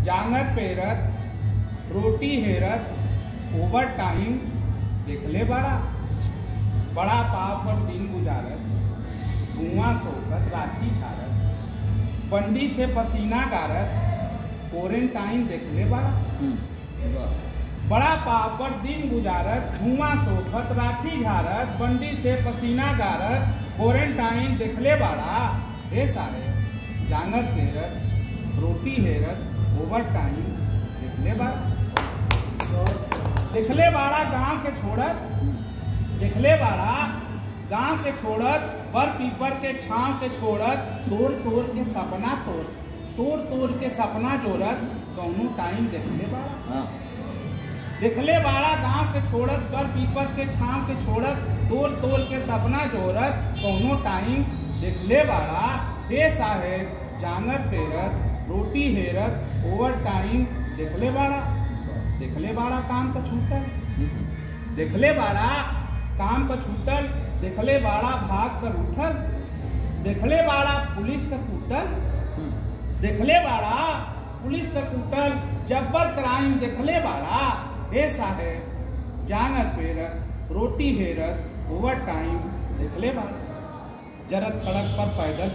जांगर पेरत, रोटी हेरत, ओवर टाइम देखले बड़ा। बड़ा पाव पर दिन गुजारत, धुआं सोखत राखी झारत, बंडी से पसीना गारत, क्वारंटाइन देखले बड़ा। बड़ा पाव पर दिन गुजारत, धुआं सोखत राखी झारत, बंडी से पसीना गारत, क्वारंटाइन देखले बड़ा। हे सारे जांगर पेरत, रोटी हेरत, ओवर टाइम देखले बड़ा। देखले बाड़ा गांव के छोड़त, देखले बाड़ा गांव के छोड़त, बर पीपर के छांव के छोड़त, तोड़ तोड़ के सपना तोड़ के सपना जोड़त, कौनो टाइम देखले बाड़ा। देखले बाड़ा गांव के छोड़त, बर पीपर के छांव के छोड़त, तोड़ के सपना जोड़त, कौनो टाइम देखले बाड़ा। हे साहेब जांगर पेरत, रोटी हेरत, ओवर टाइम देखले बाड़ा। देखले बाड़ा काम का छूटल, देखले बाड़ा काम का छूटल, देखले बाड़ा भाग कर उठल, देखले बाड़ा पुलिस का कूटल, देखले बाड़ा पुलिस का कूटल, जब्बर क्राइम देखले बाड़ा। हे साहेब जांगर पेरत, रोटी हेरत, ओवर टाइम देखले बाड़ा। जरत सड़क पर पैदल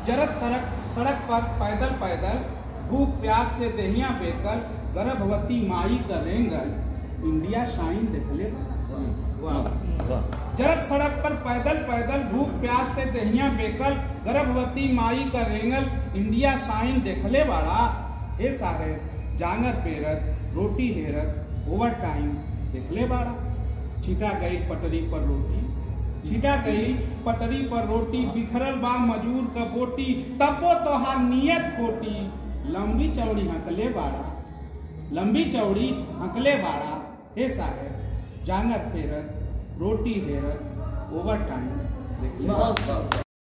जरत सड़क पर पैदल, भूख प्यास से देहियां बेकल, गर्भवती माई का रेंगल, इंडिया शाइन देखले बड़ा। जरत सड़क पर पैदल, भूख प्यास से देहियां बेकल, गर्भवती माई का रेंगल, इंडिया शाइन देखले बड़ा। हे साहेब जांगर पेरत, रोटी हेरत, ओवर टाइम देखले बड़ा। छिटा गई पटरी पर रोटी, छिटा गई पटरी पर रोटी, बिखरल बा मजूर का बोटी, तब्बो तोहार नियत खोटी, लंबी चौड़ी हंकले बाड़ा, लंबी चौड़ी हंकले बाड़ा। हे साहेब जांगर पेरत, रोटी हेरत, ओवर टाइम देखले।